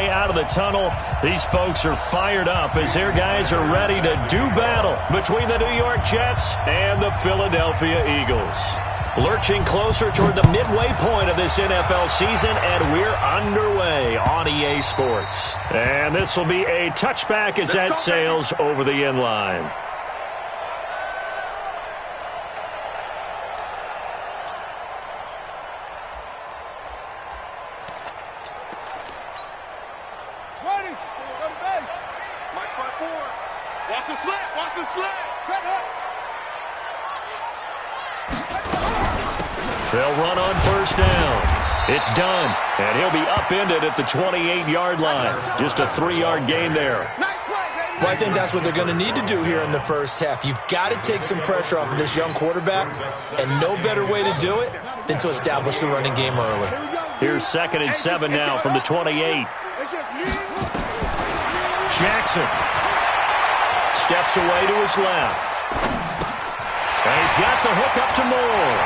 way out of the tunnel. These folks are fired up as their guys are ready to do battle between the New York Jets and the Philadelphia Eagles. Lurching closer toward the midway point of this NFL season, and we're underway on EA Sports. And this will be a touchback as that sails over the end line. Watch the slant, watch the slant. Set up. They'll run on first down. It's done, and he'll be upended at the 28-yard line. Just a 3-yard gain there. Well, I think that's what they're going to need to do here in the first half. You've got to take some pressure off of this young quarterback, and no better way to do it than to establish the running game early. Here's 2nd and 7 now from the 28. Jackson steps away to his left. And he's got the hook up to Moore.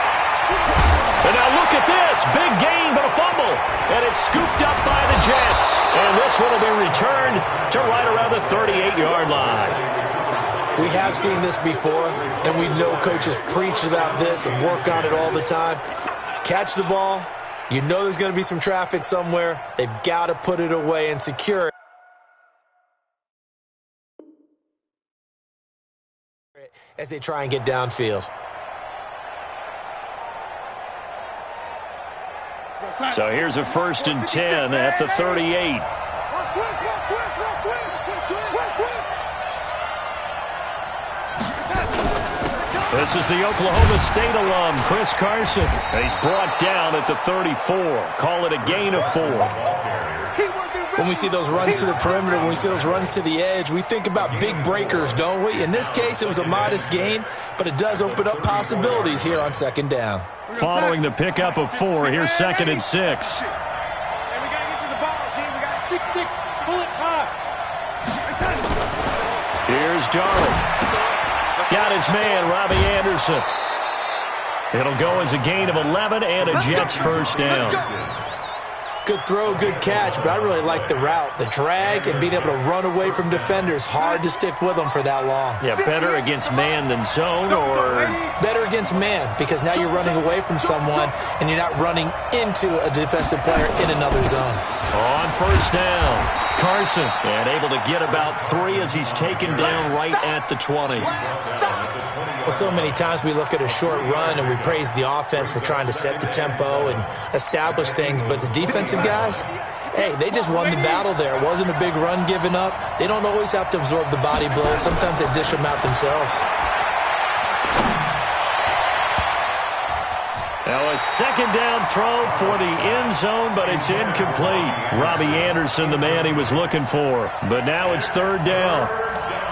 And now look at this. Big gain, but a fumble. And it's scooped up by the Jets. And this one will be returned to right around the 38-yard line. We have seen this before, and we know coaches preach about this and work on it all the time. Catch the ball. You know there's going to be some traffic somewhere. They've got to put it away and secure it as they try and get downfield. So here's a 1st and 10 at the 38. This is the Oklahoma State alum, Chris Carson. And he's brought down at the 34. Call it a gain of 4. When we see those runs to the perimeter, when we see those runs to the edge, we think about big breakers, don't we? In this case, it was a modest gain, but it does open up possibilities here on 2nd down. Following the pickup of 4, here's 2nd and 6. And we got to get to the ball, team. We got 6-6. Pull it high. Here's Darnold. Got his man, Robbie Anderson. It'll go as a gain of 11 and a Jets first down. Good throw, good catch, but I really like the route. The drag and being able to run away from defenders, hard to stick with them for that long. Yeah, better against man than zone, or better against man, because now you're running away from someone and you're not running into a defensive player in another zone. On first down, Carson, and able to get about 3 as he's taken down right at the 20. Well, so many times we look at a short run and we praise the offense for trying to set the tempo and establish things, but the defensive guys, hey, they just won the battle there. It wasn't a big run given up. They don't always have to absorb the body blows. Sometimes they dish them out themselves. Now a 2nd down throw for the end zone, but it's incomplete. Robbie Anderson, the man he was looking for. But now it's 3rd down.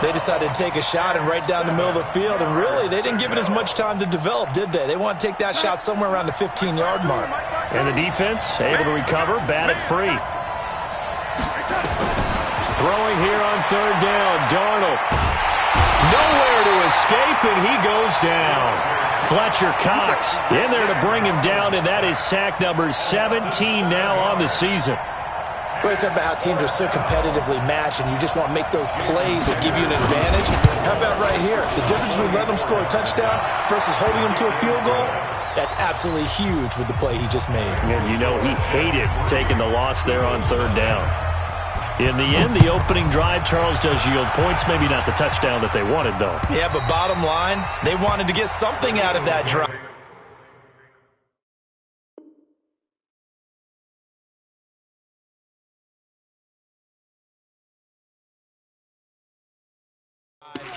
They decided to take a shot and right down the middle of the field, and really, they didn't give it as much time to develop, did they? They want to take that shot somewhere around the 15-yard mark. And the defense able to recover, bat it free. Throwing here on 3rd down, Darnold. Nowhere to escape, and he goes down. Fletcher Cox in there to bring him down, and that is sack number 17 now on the season. Well, it's about how teams are so competitively matched, and you just want to make those plays that give you an advantage. How about right here? The difference between letting them score a touchdown versus holding them to a field goal, that's absolutely huge with the play he just made. And you know he hated taking the loss there on 3rd down. In the end, the opening drive, Charles, does yield points. Maybe not the touchdown that they wanted, though. Yeah, but bottom line, they wanted to get something out of that drive.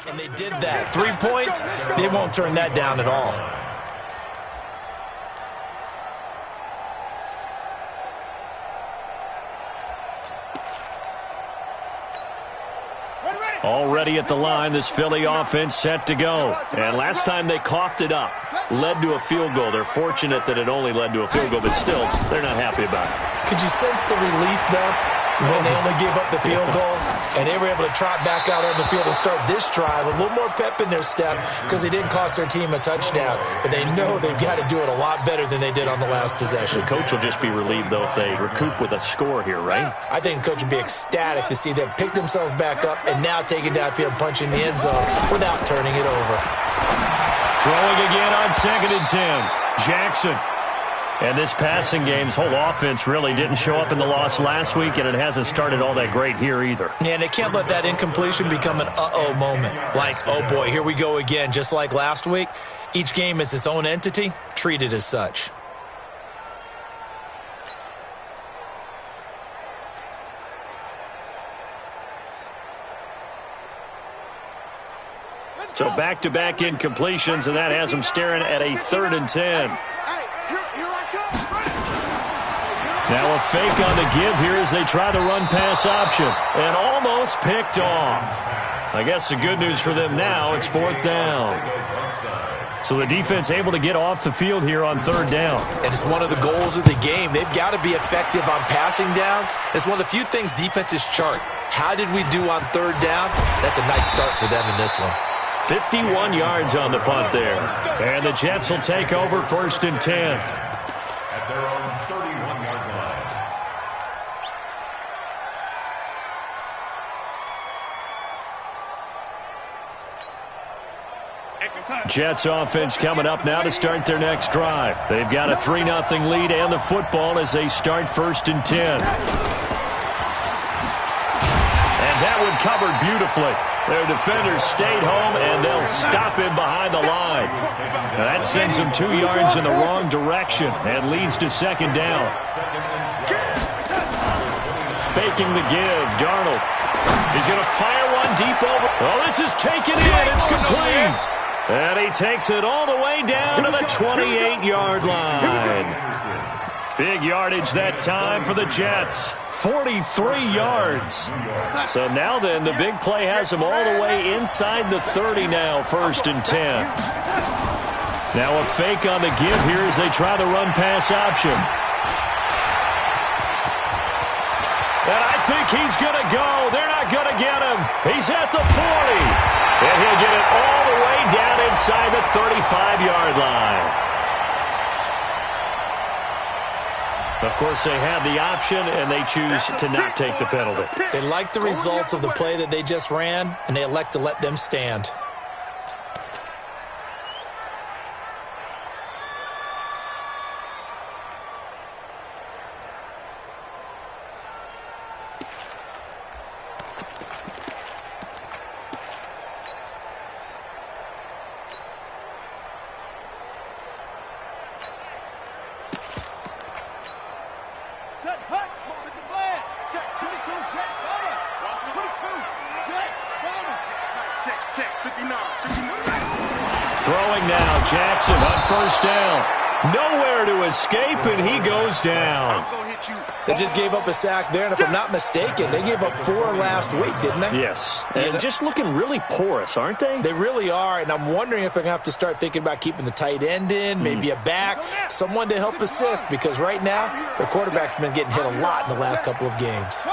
And they did that. 3 points, they won't turn that down at all. Already at the line, this Philly offense set to go. And last time they coughed it up, led to a field goal. They're fortunate that it only led to a field goal, but still, they're not happy about it. Could you sense the relief, though, when they only gave up the field goal? And they were able to trot back out on the field and start this drive with a little more pep in their step because they didn't cost their team a touchdown. But they know they've got to do it a lot better than they did on the last possession. The coach will just be relieved, though, if they recoup with a score here, right? I think the coach would be ecstatic to see them pick themselves back up and now take it downfield, punch in the end zone without turning it over. Throwing again on 2nd and 10. Jackson. And this passing game's whole offense really didn't show up in the loss last week, and it hasn't started all that great here either. Yeah, and they can't let that incompletion become an uh-oh moment. Like, oh boy, here we go again. Just like last week, each game is its own entity, treated as such. So back-to-back incompletions, and that has them staring at a 3rd and 10. Now a fake on the give here as they try the run-pass option. And almost picked off. I guess the good news for them now, it's 4th down. So the defense able to get off the field here on 3rd down. And it's one of the goals of the game. They've got to be effective on passing downs. It's one of the few things defenses chart. How did we do on 3rd down? That's a nice start for them in this one. 51 yards on the punt there. And the Jets will take over 1st and 10. At their own 31-yard line. Jets offense coming up now to start their next drive. They've got a 3-0 lead and the football as they start 1st and 10. And that one covered beautifully. Their defenders stayed home, and they'll stop him behind the line. Now that sends him 2 yards in the wrong direction and leads to 2nd down. Faking the give, Darnold. He's going to fire one deep over. Oh, this is taken in. It's complete. And he takes it all the way down to the 28-yard line. Big yardage that time for the Jets. 43 yards. So now then, the big play has them all the way inside the 30 now, 1st and 10. Now a fake on the give here as they try the run-pass option. And I think he's going to go. They're not going to get him. He's at the 40. And he'll get it all the way down inside the 35-yard line. Of course, they have the option, and they choose to not take the penalty. They like the results of the play that they just ran, and they elect to let them stand. Throwing now, Jackson on 1st down. Nowhere to escape, and he goes down. They just gave up a sack there, and if I'm not mistaken, they gave up 4 last week, didn't they? Yes, and just looking really porous, aren't they? They really are, and I'm wondering if they're going to have to start thinking about keeping the tight end in, maybe a back, someone to help assist, because right now, their quarterback's been getting hit a lot in the last couple of games.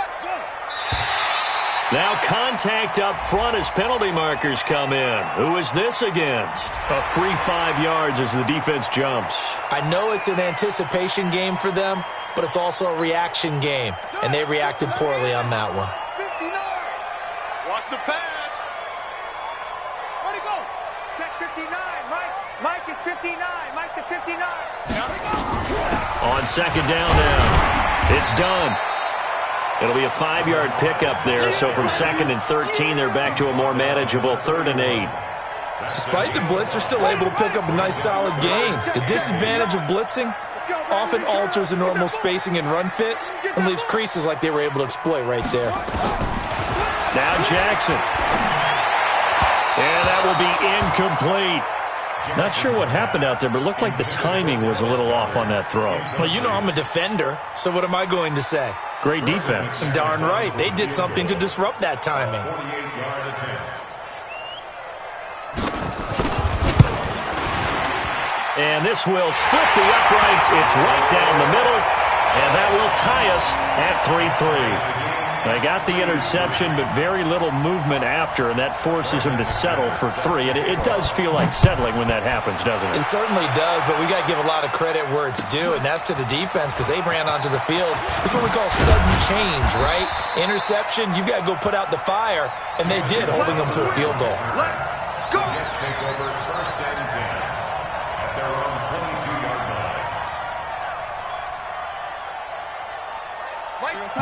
Now contact up front as penalty markers come in. Who is this against? A free 5 yards as the defense jumps. I know it's an anticipation game for them, but it's also a reaction game, and they reacted poorly on that one. 59. Watch the pass. Where'd he go? Check 59. Mike is 59. Mike to 59. Now they go. On 2nd down now. It's done. It'll be a 5-yard pickup there, so from 2nd and 13, they're back to a more manageable 3rd and 8. Despite the blitz, they're still able to pick up a nice, solid gain. The disadvantage of blitzing often alters the normal spacing and run fits and leaves creases like they were able to exploit right there. Now Jackson. And that will be incomplete. Not sure what happened out there, but it looked like the timing was a little off on that throw. Well, you know I'm a defender, so what am I going to say? Great defense. Darn right. They did something to disrupt that timing. And this will split the uprights. It's right down the middle, and that will tie us at 3-3. They got the interception, but very little movement after, and that forces them to settle for 3. And it does feel like settling when that happens, doesn't it? It certainly does, but we got to give a lot of credit where it's due, and that's to the defense because they ran onto the field. It's what we call sudden change, right? Interception, you've got to go put out the fire, and they did, holding them to a field goal. Let's go! Jets take over 1st and 10 at their own 22-yard line.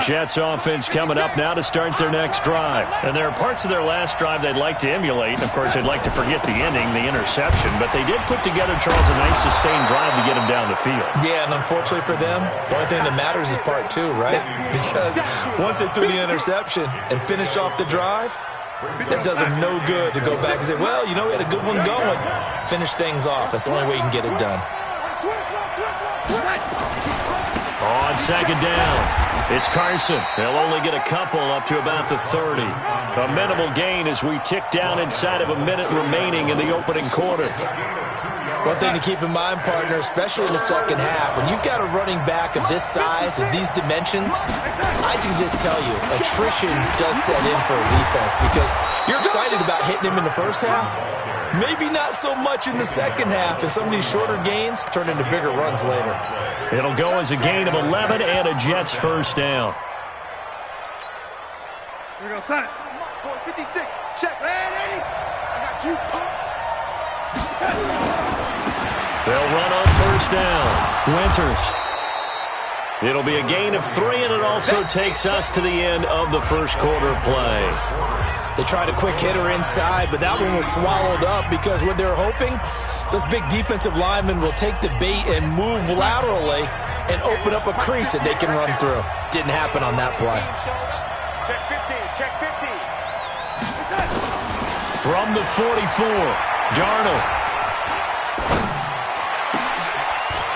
Jets offense coming up now to start their next drive. And there are parts of their last drive they'd like to emulate. Of course, they'd like to forget the ending, the interception. But they did put together, Charles, a nice sustained drive to get him down the field. Yeah, and unfortunately for them, the only thing that matters is part 2, right? Because once they threw the interception and finished off the drive, it does them no good to go back and say, well, you know, we had a good one going. Finish things off. That's the only way you can get it done. On 2nd down, it's Carson. They'll only get a couple up to about the 30. A minimal gain as we tick down inside of a minute remaining in the opening quarter. One thing to keep in mind, partner, especially in the second half, when you've got a running back of this size and these dimensions, I can just tell you, attrition does set in for a defense because you're excited about hitting him in the first half. Maybe not so much in the second half, and some of these shorter gains turn into bigger runs later. It'll go as a gain of 11 and a Jets first down. Here we go, son. 56. Check. Man, Eddie. I got you. They'll run on first down. Winters. It'll be a gain of 3, and it also takes us to the end of the first quarter play. They tried a quick hitter inside, but that one was swallowed up because what they're hoping, those big defensive linemen will take the bait and move laterally and open up a crease that they can run through. Didn't happen on that play. Check 50. Check 50. From the 44, Darnold.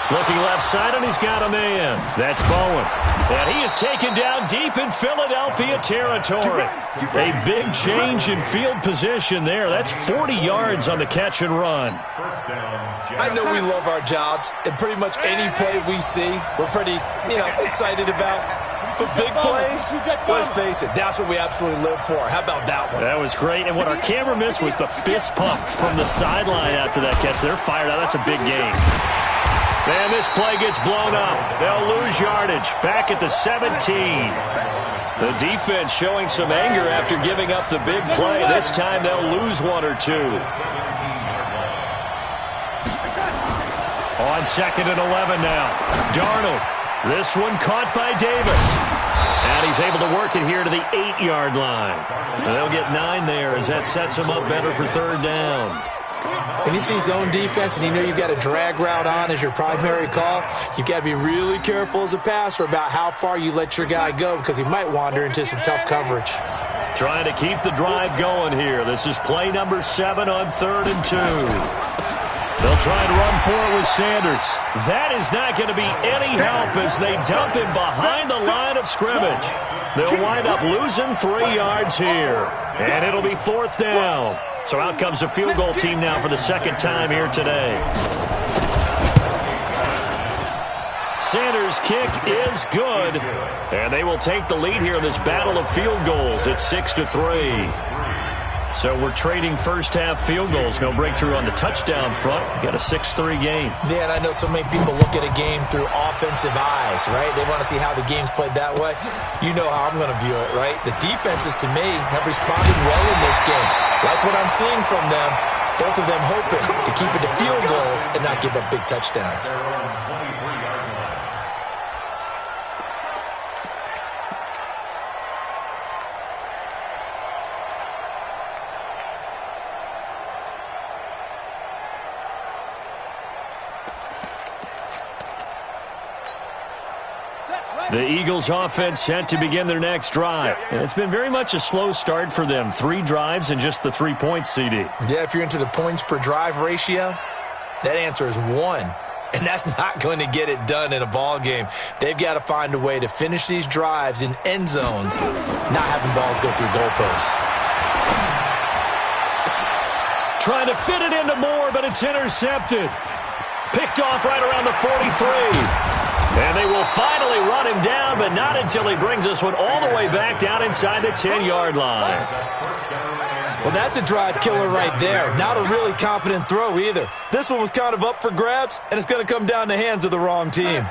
Looking left side, and he's got a man. That's Bowen. And he is taken down deep in Philadelphia territory. A big change in field position there. That's 40 yards on the catch and run. I know we love our jobs, and pretty much any play we see, we're pretty, excited about. But big plays, let's face it, that's what we absolutely live for. How about that one? That was great. And what our camera missed was the fist pump from the sideline after that catch. They're fired out. That's a big game. And this play gets blown up. They'll lose yardage. Back at the 17. The defense showing some anger after giving up the big play. This time they'll lose 1 or 2. On 2nd and 11 now. Darnold. This one caught by Davis. And he's able to work it here to the 8-yard line. They'll get 9 there as that sets them up better for 3rd down. When you see zone defense and you know you've got a drag route on as your primary call, you've got to be really careful as a passer about how far you let your guy go because he might wander into some tough coverage. Trying to keep the drive going here. This is play number 7 on 3rd and 2. They'll try and run for it with Sanders. That is not going to be any help as they dump him behind the line of scrimmage. They'll wind up losing 3 yards here. And it'll be 4th down. So out comes a field goal team now for the 2nd time here today. Sanders' kick is good. And they will take the lead here in this battle of field goals at 6-3. So we're trading first half field goals. No breakthrough on the touchdown front. We got a 6-3 game. Yeah, and I know so many people look at a game through offensive eyes, right? They want to see how the game's played that way. You know how I'm going to view it, right? The defenses, to me, have responded well in this game. Like what I'm seeing from them, both of them hoping to keep it to field goals and not give up big touchdowns. The Eagles offense set to begin their next drive. And it's been very much a slow start for them. 3 drives and just the 3 points, CD. Yeah, if you're into the points per drive ratio, that answer is 1. And that's not going to get it done in a ball game. They've got to find a way to finish these drives in end zones, not having balls go through goalposts. Trying to fit it into Moore, but it's intercepted. Picked off right around the 43. And they will finally run him down, but not until he brings us one all the way back down inside the 10-yard line. Well, that's a drive killer right there. Not a really confident throw either. This one was kind of up for grabs, and it's going to come down the hands of the wrong team.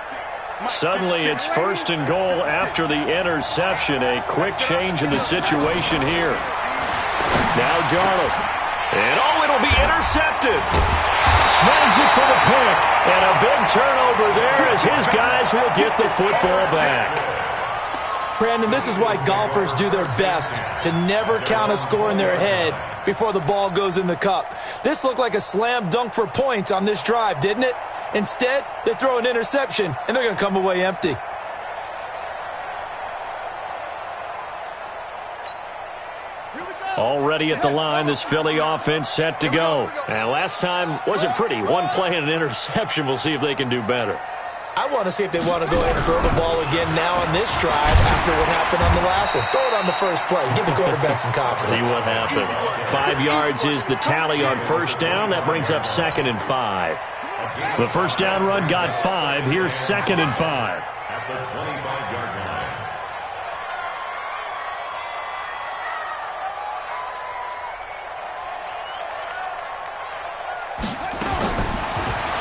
Suddenly, it's 1st and goal after the interception. A quick change in the situation here. Now Darnold. And, it'll be intercepted. Snags it for the pick. And a big turnover there as his guys will get the football back. Brandon, this is why golfers do their best to never count a score in their head before the ball goes in the cup. This looked like a slam dunk for points on this drive, didn't it? Instead, they throw an interception, and they're going to come away empty. Already at the line, this Philly offense set to go. And last time wasn't pretty. One play and an interception. We'll see if they can do better. I want to see if they want to go ahead and throw the ball again now on this drive after what happened on the last one. Throw it on the first play. Give the quarterback some confidence. See what happens. 5 yards is the tally on 1st down. That brings up 2nd and 5. The 1st down run got 5. Here's 2nd and 5. At the 25-yard line.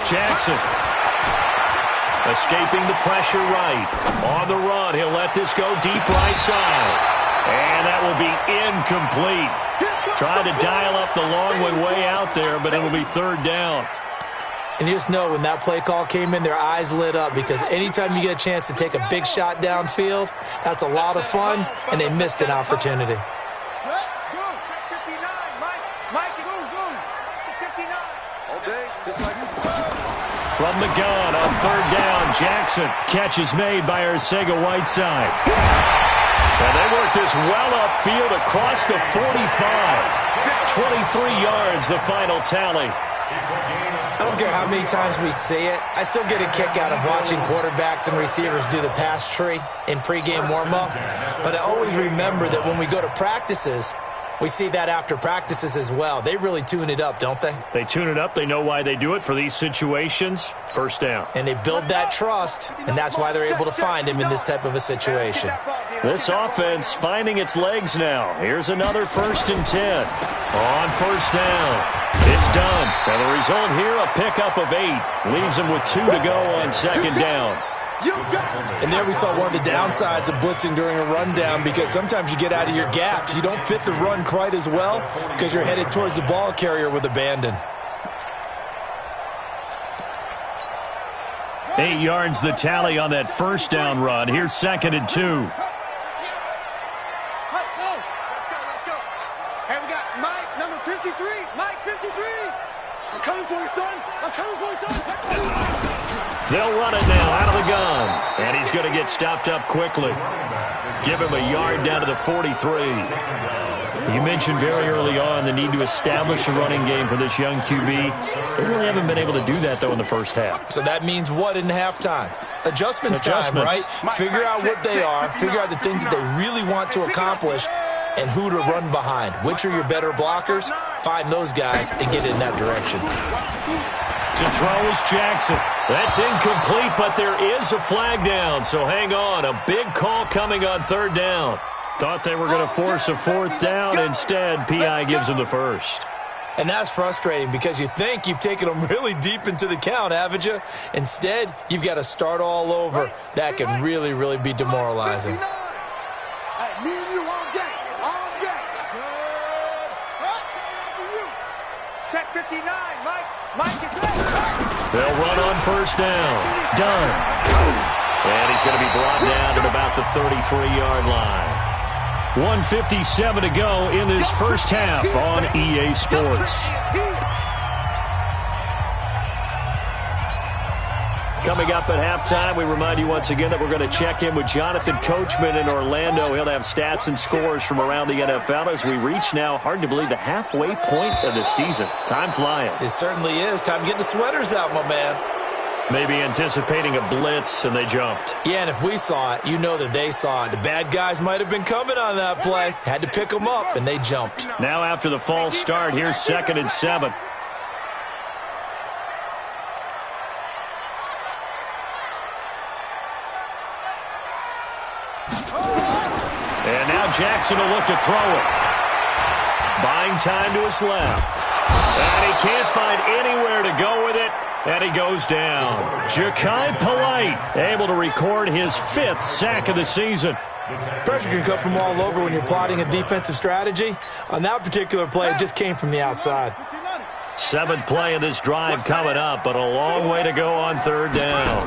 Jackson. Escaping the pressure right. On the run, he'll let this go deep right side. And that will be incomplete. Tried to dial up the long one way out there, but it'll be 3rd down. And you just know when that play call came in, their eyes lit up because anytime you get a chance to take a big shot downfield, that's a lot of fun, and they missed an opportunity. From the gun on 3rd down, Jackson. Catch is made by Arcega-Whiteside. And they work this well upfield across the 45. 23 yards, the final tally. I don't care how many times we see it. I still get a kick out of watching quarterbacks and receivers do the pass tree in pregame warm-up. But I always remember that when we go to practices, we see that after practices as well. They really tune it up, don't they? They tune it up. They know why they do it for these situations. 1st down. And they build that trust, and that's why they're able to find him in this type of a situation. This offense finding its legs now. Here's another 1st and 10. On 1st down. It's done. And the result here, a pickup of 8. Leaves them with 2 to go on 2nd down. And there we saw one of the downsides of blitzing during a rundown because sometimes you get out of your gaps. You don't fit the run quite as well because you're headed towards the ball carrier with abandon. 8 yards the tally on that 1st down run. Here's 2nd and 2. Let's go. Hey, we got Mike, number 53. Mike, 53. I'm coming for you, son. They'll run it now out of the gun. And he's going to get stopped up quickly. Give him a yard down to the 43. You mentioned very early on the need to establish a running game for this young QB. They really haven't been able to do that, though, in the 1st half. So that means what in halftime? Adjustments time, right? Figure out what they are, figure out the things that they really want to accomplish, and who to run behind. Which are your better blockers? Find those guys and get in that direction. To throw is Jackson. That's incomplete, but there is a flag down, so hang on. A big call coming on 3rd down. Thought they were going to force a 4th down. Instead, P.I. gives them the 1st. And that's frustrating because you think you've taken them really deep into the count, haven't you? Instead, you've got to start all over. That can really, really be demoralizing. Check 59, Mike is They'll run on 1st down. Done. And he's going to be brought down at about the 33-yard line. 1:57 to go in this 1st half on EA Sports. Coming up at halftime, we remind you once again that we're going to check in with Jonathan Coachman in Orlando. He'll have stats and scores from around the NFL as we reach now, hard to believe, the halfway point of the season. Time flying. It certainly is. Time to get the sweaters out, my man. Maybe anticipating a blitz, and they jumped. Yeah, and if we saw it, you know that they saw it. The bad guys might have been coming on that play. Had to pick them up, and they jumped. Now after the false start, here's 2nd and 7. Jackson will look to throw it. Buying time to his left. And he can't find anywhere to go with it. And he goes down. Ja'Kai Polite able to record his 5th sack of the season. Pressure can come from all over when you're plotting a defensive strategy. On that particular play, it just came from the outside. 7th play of this drive coming up, but a long way to go on 3rd down.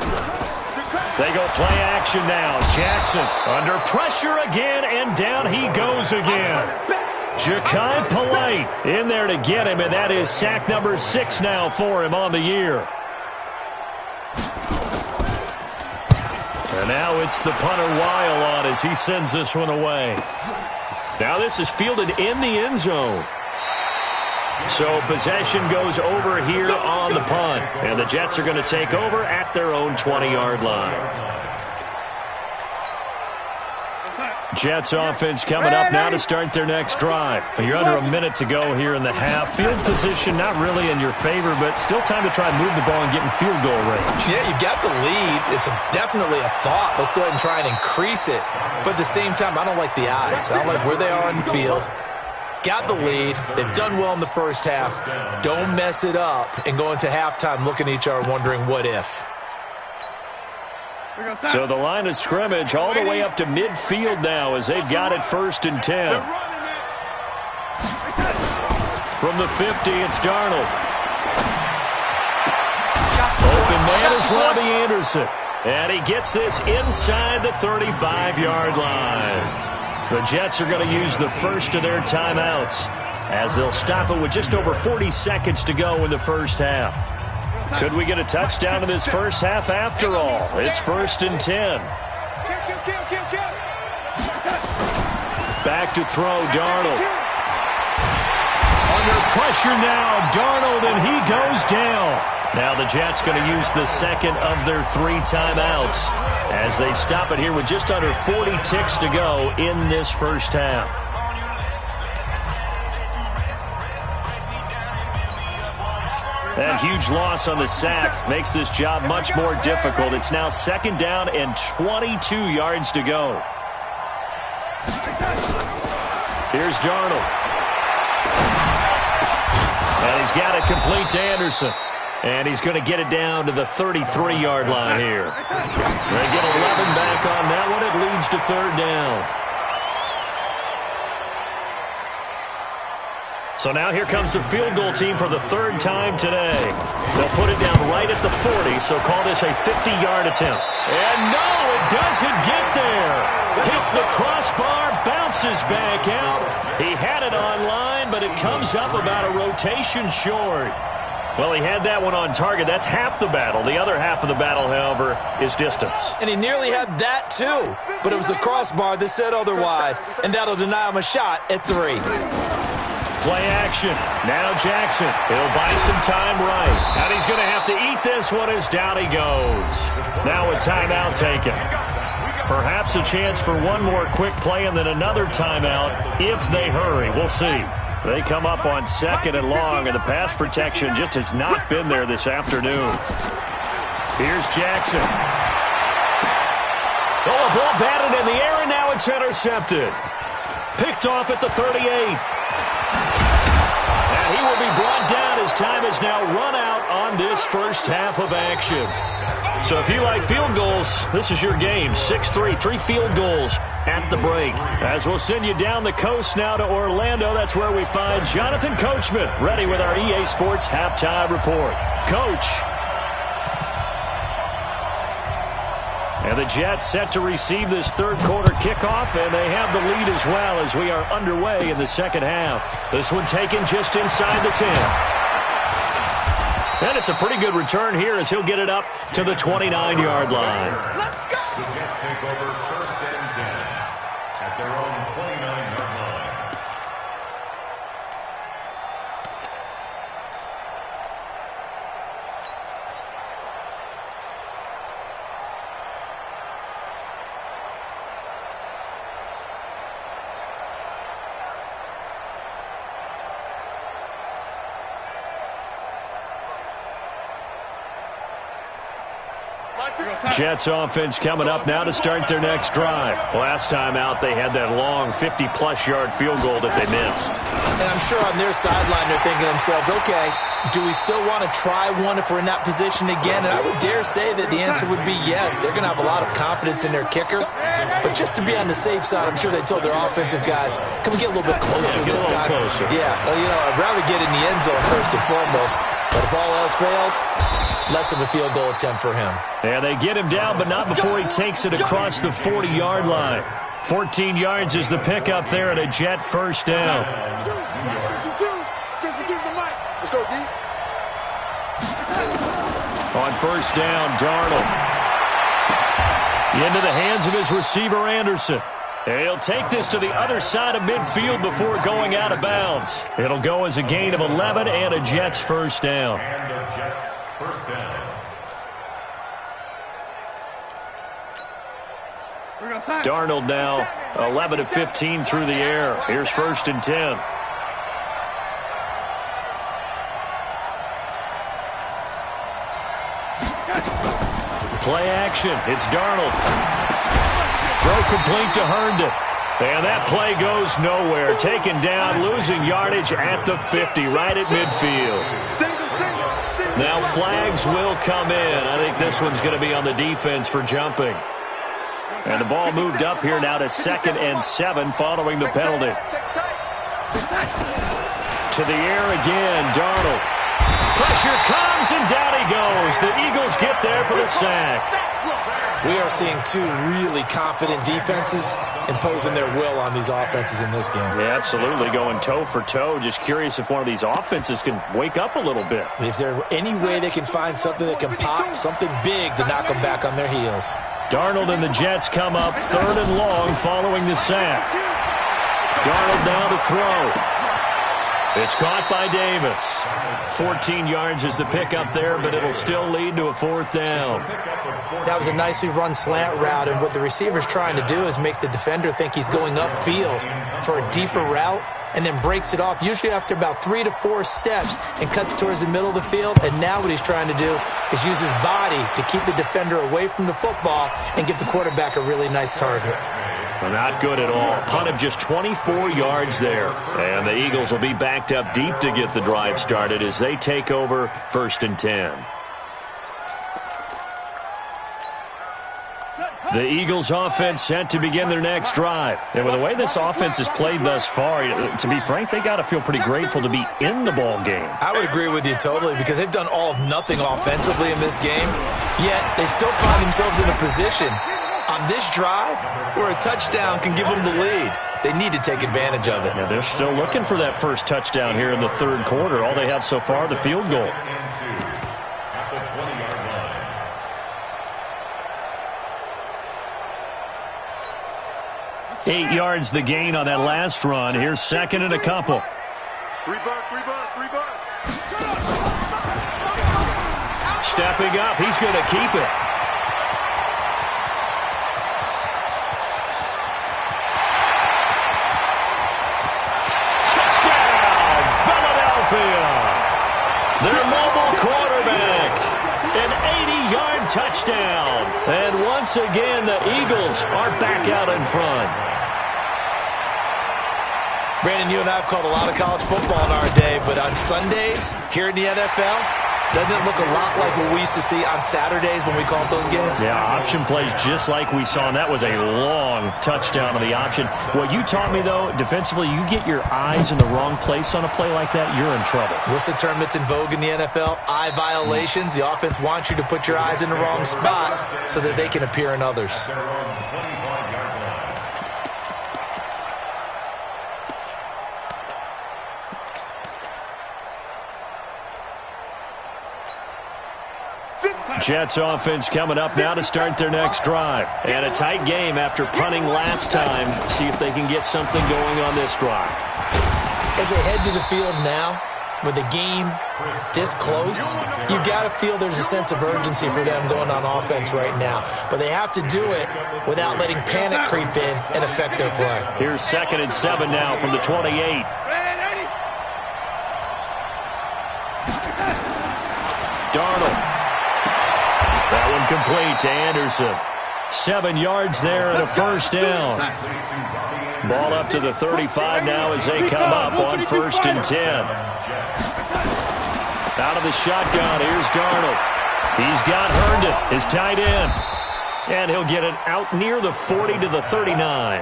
They go play action now. Jackson under pressure again, and down he goes again. Ja'Kai Polite in there to get him, and that is sack number 6 now for him on the year. And now it's the punter Weil on as he sends this one away. Now this is fielded in the end zone. So possession goes over here on the punt. And the Jets are going to take over at their own 20-yard line. Jets offense coming up now to start their next drive. You're under a minute to go here in the half. Field position not really in your favor, but still time to try and move the ball and get in field goal range. Yeah, you've got the lead. It's definitely a thought. Let's go ahead and try and increase it. But at the same time, I don't like the odds. I don't like where they are on the field. Got the lead. They've done well in the first half. Don't mess it up and go into halftime looking at each other wondering what if. So the line of scrimmage all the way up to midfield now as they've got it 1st and 10. From the 50, it's Darnold. Open man is Robbie Anderson. And he gets this inside the 35-yard line. The Jets are going to use the first of their timeouts as they'll stop it with just over 40 seconds to go in the first half. Could we get a touchdown in this first half after all? It's 1st and 10. Back to throw, Darnold. Under pressure now, Darnold, and he goes down. Now the Jets going to use the second of their 3 timeouts as they stop it here with just under 40 ticks to go in this first half. That huge loss on the sack makes this job much more difficult. It's now 2nd down and 22 yards to go. Here's Darnold. And he's got it complete to Anderson. And he's going to get it down to the 33-yard line here. They get 11 back on that one. It leads to 3rd down. So now here comes the field goal team for the 3rd time today. They'll put it down right at the 40, so call this a 50-yard attempt. And no, it doesn't get there. Hits the crossbar, bounces back out. He had it on line, but it comes up about a rotation short. Well, he had that one on target. That's half the battle. The other half of the battle, however, is distance. And he nearly had that, too. But it was the crossbar that said otherwise, and that'll deny him a shot at 3. Play action. Now Jackson. He'll buy some time right. And he's going to have to eat this one as down he goes. Now a timeout taken. Perhaps a chance for one more quick play and then another timeout if they hurry. We'll see. They come up on 2nd and long, and the pass protection just has not been there this afternoon. Here's Jackson. Oh, a ball batted in the air, and now it's intercepted. Picked off at the 38. And he will be brought down as time has now run out on this first half of action. So if you like field goals, this is your game. 6-3, 3 field goals at the break. As we'll send you down the coast now to Orlando, that's where we find Jonathan Coachman ready with our EA Sports Halftime Report. Coach. And the Jets set to receive this 3rd quarter kickoff, and they have the lead as well as we are underway in the 2nd half. This one taken just inside the 10. And it's a pretty good return here as he'll get it up to the 29-yard line. Let's go! The Jets take over 1st and 10 at their own 29-yard line. Jets offense coming up now to start their next drive. Last time out, they had that long 50-plus yard field goal that they missed. And I'm sure on their sideline they're thinking to themselves, okay, do we still want to try one if we're in that position again? And I would dare say that the answer would be yes. They're going to have a lot of confidence in their kicker. But just to be on the safe side, I'm sure they told their offensive guys, can we get a little bit closer this time? Closer. Yeah, well, I'd rather get in the end zone first and foremost. But if all else fails, less of a field goal attempt for him. And they get him down, but not before he takes it across the 40-yard line. 14 yards is the pickup there, and a Jet first down. 52's the mic. Let's go, D. On first down, Darnold. Into the hands of his receiver, Anderson. And he'll take this to the other side of midfield before going out of bounds. It'll go as a gain of 11 and a Jets first down. And a Jets first down. Darnold now 11 of 15 through the air. Here's first and 10. Play action. It's Darnold. Throw complete to Herndon. And that play goes nowhere. Taken down, losing yardage at the 50, right at midfield. Now flags will come in. I think this one's going to be on the defense for jumping. And the ball moved up here now to 2nd and 7 following the penalty. To the air again, Darnold. Pressure comes, and down he goes. The Eagles get there for the sack. We are seeing two really confident defenses imposing their will on these offenses in this game. Yeah, absolutely, going toe for toe. Just curious if one of these offenses can wake up a little bit. Is there any way they can find something that can pop, something big to knock them back on their heels? Darnold and the Jets come up 3rd and long following the sack. Darnold now to throw. It's caught by Davis. 14 yards is the pickup there, but it'll still lead to a 4th down. That was a nicely run slant route, and what the receiver's trying to do is make the defender think he's going upfield for a deeper route, and then breaks it off, usually after about 3 to 4 steps, and cuts towards the middle of the field. And now what he's trying to do is use his body to keep the defender away from the football and give the quarterback a really nice target. Well, not good at all. Punt of just 24 yards there. And the Eagles will be backed up deep to get the drive started as they take over 1st and 10. The Eagles offense set to begin their next drive. And with the way this offense has played thus far, to be frank, they got to feel pretty grateful to be in the ball game. I would agree with you totally, because they've done all of nothing offensively in this game, yet they still find themselves in a position on this drive where a touchdown can give them the lead. They need to take advantage of it. Yeah, they're still looking for that first touchdown here in the 3rd quarter. All they have so far, the field goal. At the 20-yard line. 8 yards the gain on that last run. Here's 2nd and a couple. 3 bucks. Stepping up, he's going to keep it. Their mobile quarterback, an 80-yard touchdown. And once again, the Eagles are back out in front. Brandon, you and I have called a lot of college football in our day, but on Sundays, here in the NFL, doesn't it look a lot like what we used to see on Saturdays when we called those games? Yeah, option plays just like we saw, and that was a long touchdown on the option. What you taught me, though, defensively, you get your eyes in the wrong place on a play like that, you're in trouble. What's the term that's in vogue in the NFL? Eye violations. The offense wants you to put your eyes in the wrong spot so that they can appear in others. Jets offense coming up now to start their next drive. And a tight game after punting last time. See if they can get something going on this drive. As they head to the field now, with the game this close, you've got to feel there's a sense of urgency for them going on offense right now. But they have to do it without letting panic creep in and affect their play. Here's 2nd and 7 now from the 28. Darnold. That one Incomplete to Anderson. 7 yards there and a first down. Ball up to the 35 now as they come up on 1st and 10. Out of the shotgun, here's Darnold. He's got Herndon, his tight end. And he'll get it out near the 40 to the 39.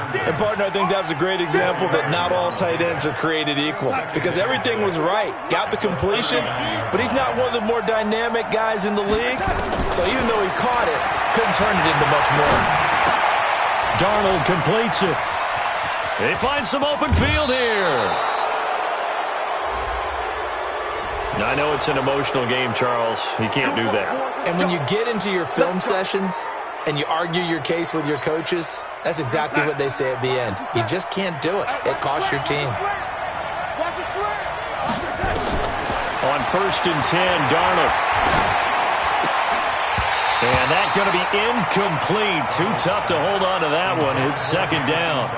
And, partner, I think that was a great example that not all tight ends are created equal because everything was right. Got the completion, but he's not one of the more dynamic guys in the league. So even though he caught it, couldn't turn it into much more. Darnold completes it. They find some open field here. I know it's an emotional game, Charles. You can't do that. And when you get into your film sessions and you argue your case with your coaches, that's exactly what they say at the end. You just can't do it. It costs your team. On 1st and 10, Darnold. And that's going to be incomplete. Too tough to hold on to that one. It's 2nd down.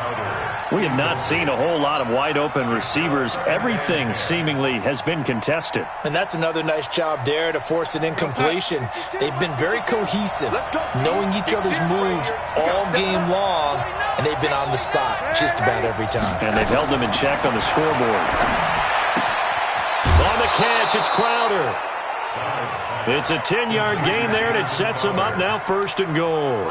We have not seen a whole lot of wide-open receivers. Everything seemingly has been contested. And that's another nice job there to force an incompletion. They've been very cohesive, knowing each other's moves all game long, and they've been on the spot just about every time. And they've held them in check on the scoreboard. On the catch, it's Crowder. It's a 10-yard gain there, and it sets them up now 1st and goal.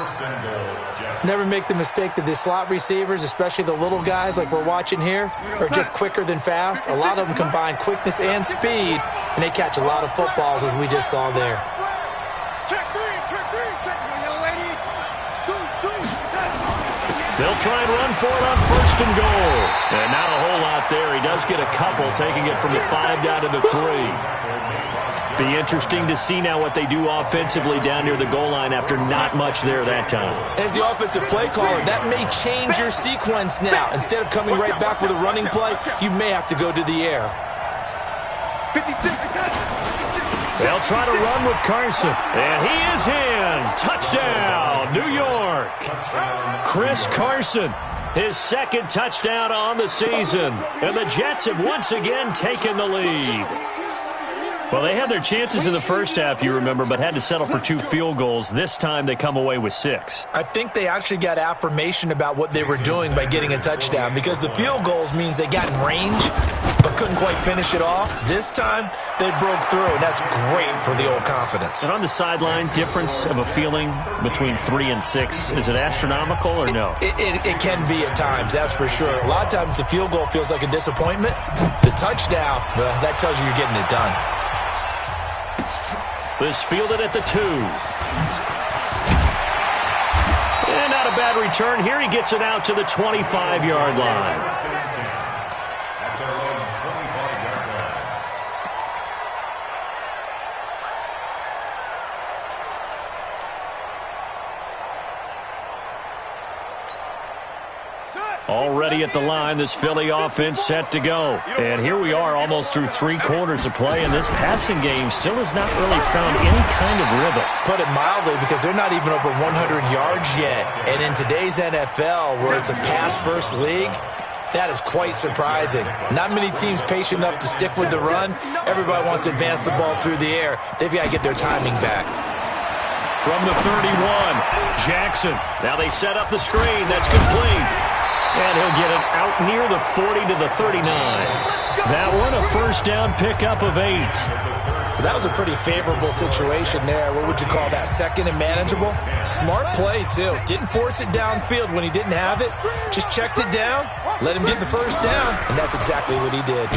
Never make the mistake that the slot receivers, especially the little guys like we're watching here, are just quicker than fast. A lot of them combine quickness and speed, and they catch a lot of footballs, as we just saw there. They'll try and run for it on 1st and goal. And not a whole lot there. He does get a couple, taking it from the 5 down to the 3. Be interesting to see now what they do offensively down near the goal line after not much there that time. As the offensive play caller, that may change your sequence now. Instead of coming right back with a running play, you may have to go to the air. They'll try to run with Carson, and he is in. Touchdown, New York. Chris Carson, his 2nd touchdown on the season, and the Jets have once again taken the lead. Well, they had their chances in the first half, you remember, but had to settle for 2 field goals. This time they come away with 6. I think they actually got affirmation about what they were doing by getting a touchdown because the field goals means they got in range but couldn't quite finish it off. This time they broke through, and that's great for the old confidence. And on the sideline, difference of a feeling between 3 and 6, is it astronomical or no? It can be at times, that's for sure. A lot of times the field goal feels like a disappointment. The touchdown, well, that tells you you're getting it done. This fielded at the 2. And not a bad return here. He gets it out to the 25-yard line. Already at the line, this Philly offense set to go. And here we are almost through 3 quarters of play, and this passing game still has not really found any kind of rhythm. Put it mildly, because they're not even over 100 yards yet. And in today's NFL, where it's a pass-first league, that is quite surprising. Not many teams patient enough to stick with the run. Everybody wants to advance the ball through the air. They've got to get their timing back. From the 31, Jackson. Now they set up the screen. That's complete. And he'll get it out near the 40 to the 39. That one, a first down pickup of 8. That was a pretty favorable situation there. What would you call that? 2nd and manageable? Smart play, too. Didn't force it downfield when he didn't have it. Just checked it down, let him get the first down, and that's exactly what he did.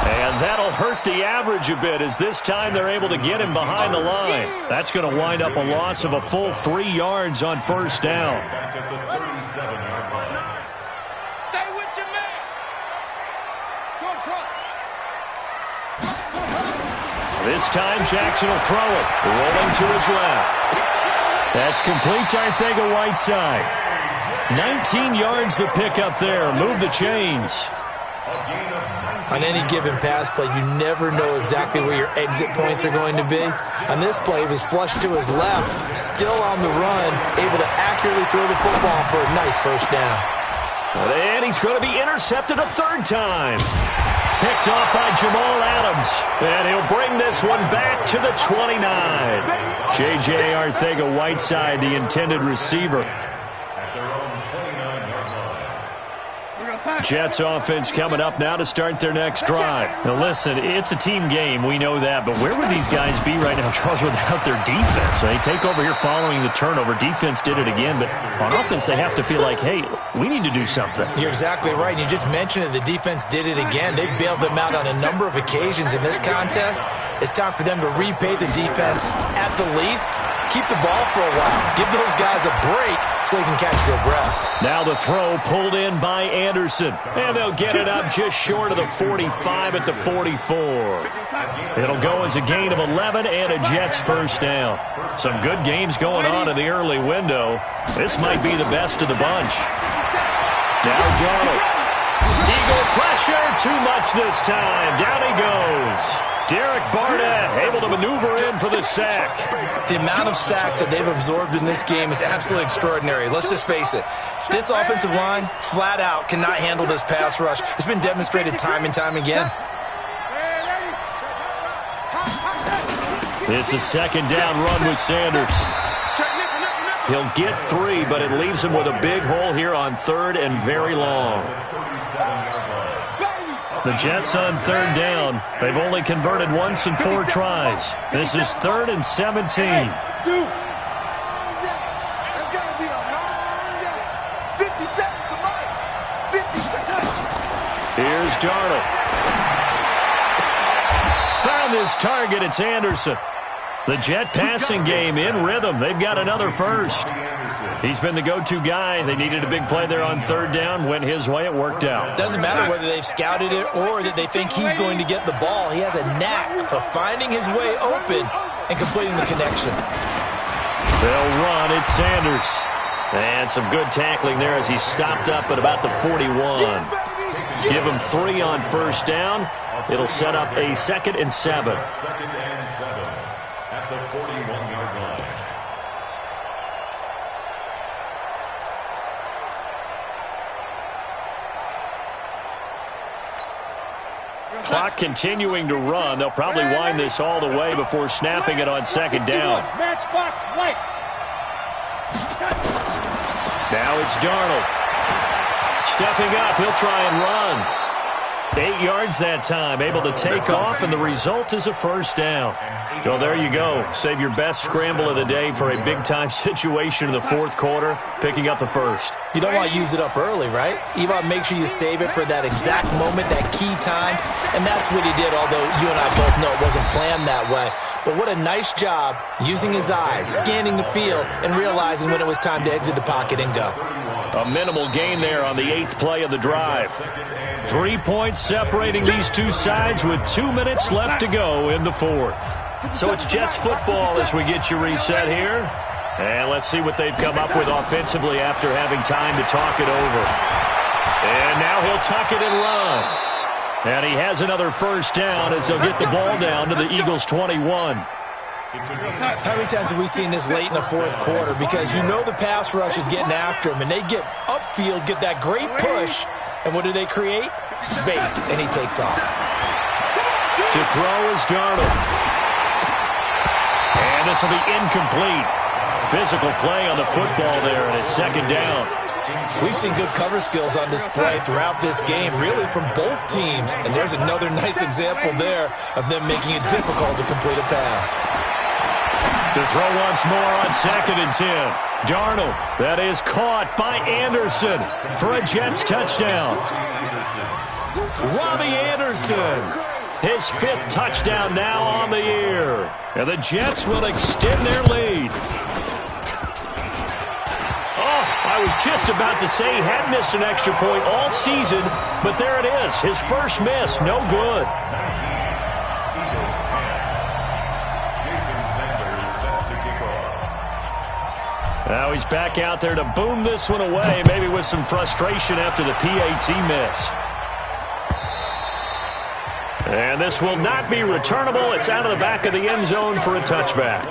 And that'll hurt the average a bit, as this time they're able to get him behind the line. That's going to wind up a loss of a full 3 yards on first down. This time Jackson will throw it, rolling to his left. That's complete to Arcega-Whiteside. 19 yards the pickup there. Move the chains. On any given pass play, you never know exactly where your exit points are going to be. On this play, he was flushed to his left, still on the run, able to accurately throw the football for a nice first down. And he's going to be intercepted a third time. Picked off by Jamal Adams. And he'll bring this one back to the 29. J.J. Arcega-Whiteside, the intended receiver. Jets offense coming up now to start their next drive. Now listen, it's a team game, we know that, but where would these guys be right now, Charles, without their defense? They take over here following the turnover. Defense did it again, but on offense they have to feel like, hey, we need to do something. You're exactly right. You just mentioned it. The defense did it again. They bailed them out on a number of occasions in this contest. It's time for them to repay the defense at the least. Keep the ball for a while. Give those guys a break so they can catch their breath. Now the throw pulled in by Anderson. And they'll get it up just short of the 45 at the 44. It'll go as a gain of 11 and a Jets first down. Some good games going on in the early window. This might be the best of the bunch. Now Darnold. Eagle pressure, too much this time. Down he goes. Derek Barnett able to maneuver in for the sack. The amount of sacks that they've absorbed in this game is absolutely extraordinary. Let's just face it. This offensive line, flat out, cannot handle this pass rush. It's been demonstrated time and time again. It's a second down run with Sanders. He'll get 3, but it leaves him with a big hole here on third and very long. The Jets on third down. They've only converted once in 4 tries. This is 3rd and 17. Here's Darnold. Found his target. It's Anderson. The Jet passing game in rhythm. They've got another first. He's been the go-to guy. They needed a big play there on third down. Went his way. It worked out. Doesn't matter whether they've scouted it or that they think he's going to get the ball. He has a knack for finding his way open and completing the connection. They'll run. It's Sanders. And some good tackling there as he stopped up at about the 41. Give him 3 on first down. It'll set up a 2nd and 7. At the 41-yard line. Clock continuing to run. They'll probably wind this all the way before snapping it on second down. Now it's Darnold. Stepping up, he'll try and run. 8 yards that time, able to take off, and the result is a first down. So there you go. Save your best scramble of the day for a big-time situation in the 4th quarter, picking up the first. You don't want to use it up early, right? You want to make sure you save it for that exact moment, that key time, and that's what he did, although you and I both know it wasn't planned that way. But what a nice job using his eyes, scanning the field, and realizing when it was time to exit the pocket and go. A minimal gain there on the 8th play of the drive. 3 points separating these two sides with 2 minutes left to go in the 4th. So it's Jets football as we get you reset here. And let's see what they've come up with offensively after having time to talk it over. And now he'll tuck it and run. And he has another first down as they'll get the ball down to the Eagles' 21. How many times have we seen this late in the 4th quarter? Because you know the pass rush is getting after him, and they get upfield, get that great push, and what do they create? Space, and he takes off. To throw is Darnold. And this will be incomplete. Physical play on the football there, and it's second down. We've seen good cover skills on display throughout this game, really from both teams, and there's another nice example there of them making it difficult to complete a pass. To throw once more on 2nd and 10. Darnold, that is caught by Anderson for a Jets touchdown. Robbie Anderson, his 5th touchdown now on the year. And the Jets will extend their lead. Oh, I was just about to say he had missed an extra point all season, but there it is, his first miss, no good. Now he's back out there to boom this one away, maybe with some frustration after the PAT miss. And this will not be returnable. It's out of the back of the end zone for a touchback.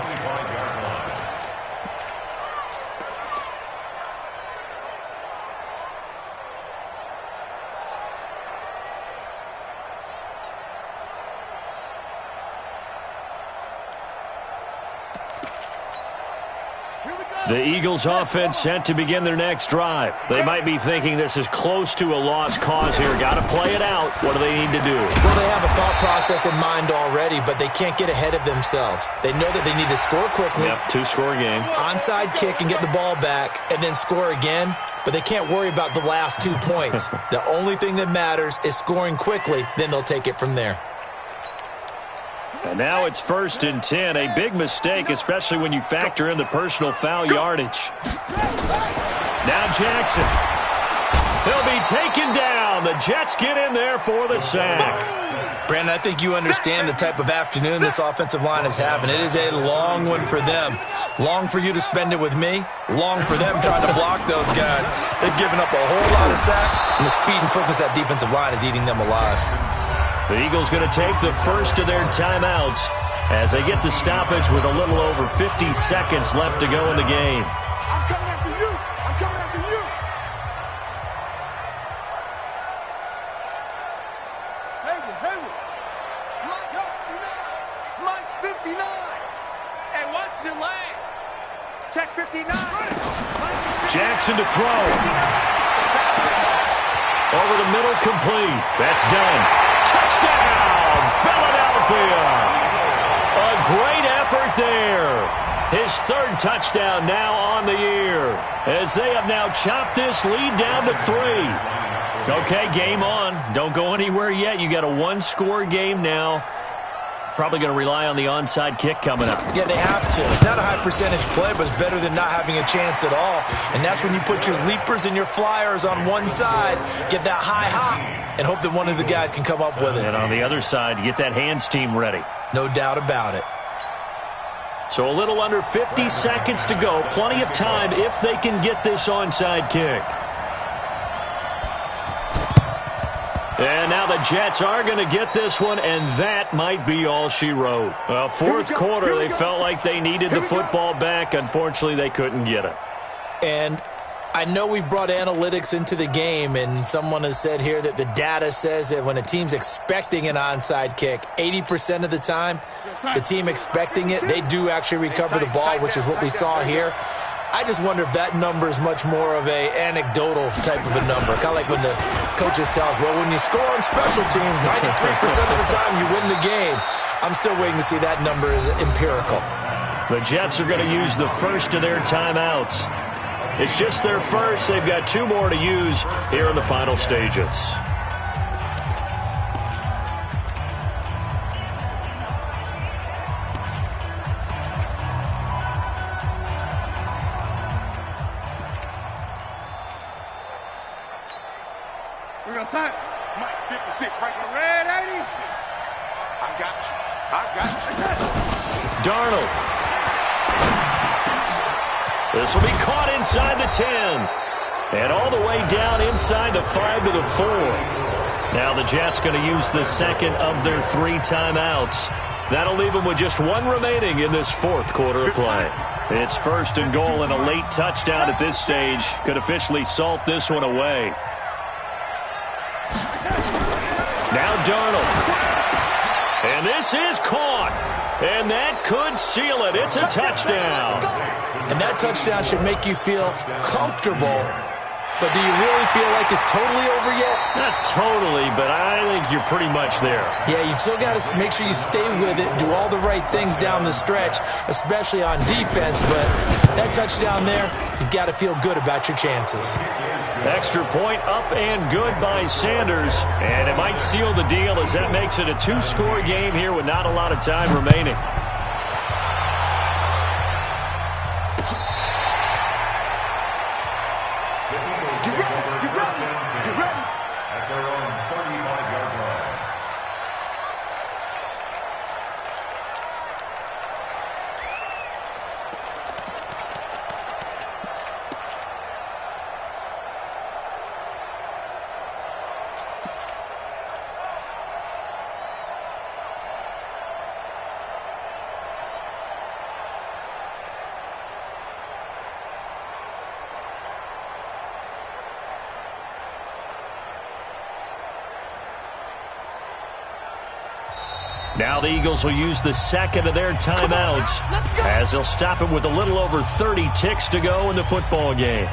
The Eagles offense set to begin their next drive. They might be thinking this is close to a lost cause here. Got to play it out. What do they need to do? Well, they have a thought process in mind already, but they can't get ahead of themselves. They know that they need to score quickly. Yep, two-score game. Onside kick and get the ball back and then score again. But they can't worry about the last 2 points. The only thing that matters is scoring quickly. Then they'll take it from there. And now it's 1st and 10. A big mistake, especially when you factor in the personal foul yardage. Now Jackson. He'll be taken down. The Jets get in there for the sack. Brandon, I think you understand the type of afternoon this offensive line is having. It is a long one for them. Long for you to spend it with me. Long for them trying to block those guys. They've given up a whole lot of sacks, and the speed and quickness of that defensive line is eating them alive. The Eagles going to take the first of their timeouts as they get the stoppage with a little over 50 seconds left to go in the game. I'm coming after you. I'm coming after you. Hayward. Mike's 59. Hey, watch the lane. Check 59. Jackson to throw. Over the middle, complete. That's done. Touchdown, Philadelphia. A great effort there. His 3rd touchdown now on the year, as they have now chopped this lead down to 3. Okay, game on. Don't go anywhere yet. You got a 1-score game now. Probably going to rely on the onside kick coming up. Yeah, they have to. It's not a high percentage play, but it's better than not having a chance at all. And that's when you put your leapers and your flyers on one side, get that high hop, and hope that one of the guys can come up with it. And on the other side, you get that hands team ready. No doubt about it. So a little under 50 seconds to go. Plenty of time if they can get this onside kick. And now the Jets are going to get this one, and that might be all she wrote. Well, 4th quarter, they felt like they needed the football back. Unfortunately, they couldn't get it. And I know we brought analytics into the game, and someone has said here that the data says that when a team's expecting an onside kick, 80% of the time, the team expecting it, they do actually recover the ball, which is what we saw here. I just wonder if that number is much more of a anecdotal type of a number. Kind of like when the coaches tell us, well, when you score on special teams, 93% of the time you win the game. I'm still waiting to see that number is empirical. The Jets are going to use the first of their timeouts. It's just their first. They've got 2 more to use here in the final stages. We're going to sign. Mike 56, right in the red 80. I got you. Darnold. This will be caught inside the 10. And all the way down inside the 5 to the 4. Now the Jets going to use the second of their 3 timeouts. That'll leave them with just 1 remaining in this 4th quarter of play. It's 1st and goal, and a late touchdown at this stage could officially salt this one away. Now Darnold. And this is caught. And that could seal it. It's a touchdown. And that touchdown should make you feel comfortable. But do you really feel like it's totally over yet? Not totally, but I think you're pretty much there. Yeah, you've still got to make sure you stay with it, do all the right things down the stretch, especially on defense. But that touchdown there, you've got to feel good about your chances. Extra point up and good by Sanders. And it might seal the deal as that makes it a 2-score game here with not a lot of time remaining. At their own 35-yard line. Now the Eagles will use the second of their timeouts as they'll stop it with a little over 30 ticks to go in the football game.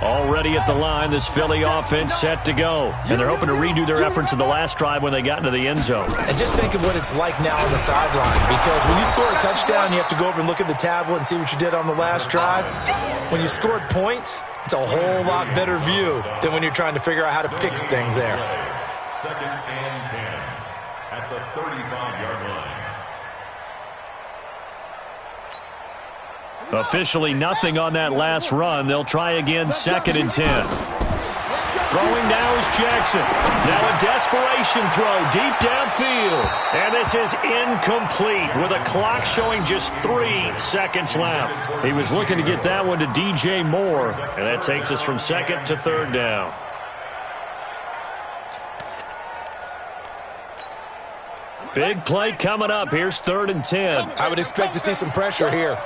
Already at the line, this Philly offense set to go. And they're hoping to redo their efforts in the last drive when they got into the end zone. And just think of what it's like now on the sideline, because when you score a touchdown, you have to go over and look at the tablet and see what you did on the last drive. When you scored points, it's a whole lot better view than when you're trying to figure out how to fix things there. 2nd and 10 at the 35-yard line. Officially nothing on that last run. They'll try again, 2nd and 10. Throwing now is Jackson. Now a desperation throw deep downfield. And this is incomplete with a clock showing just 3 seconds left. He was looking to get that one to DJ Moore. And that takes us from 2nd to 3rd down. Big play coming up. Here's 3rd and 10. I would expect to see some pressure here.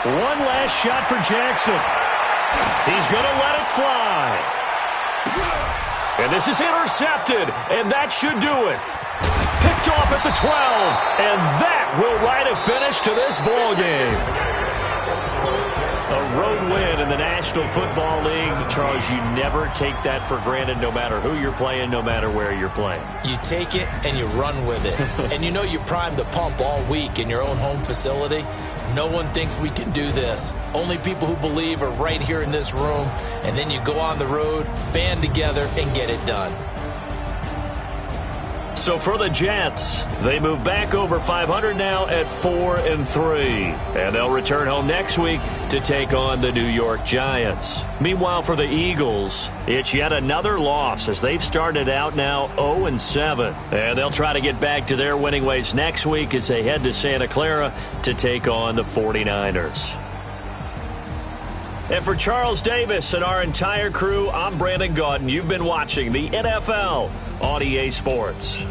One last shot for Jackson. He's going to let it fly. And this is intercepted, and that should do it. Picked off at the 12, and that will write a finish to this ball game. A road win in the National Football League. Charles, you never take that for granted no matter who you're playing, no matter where you're playing. You take it and you run with it. And you know you primed the pump all week in your own home facility. No one thinks we can do this. Only people who believe are right here in this room. And then you go on the road, band together, and get it done. So for the Jets, they move back over 500 now at 4-3. And they'll return home next week to take on the New York Giants. Meanwhile, for the Eagles, it's yet another loss as they've started out now 0-7. And they'll try to get back to their winning ways next week as they head to Santa Clara to take on the 49ers. And for Charles Davis and our entire crew, I'm Brandon Gaudin. You've been watching the NFL on EA Sports.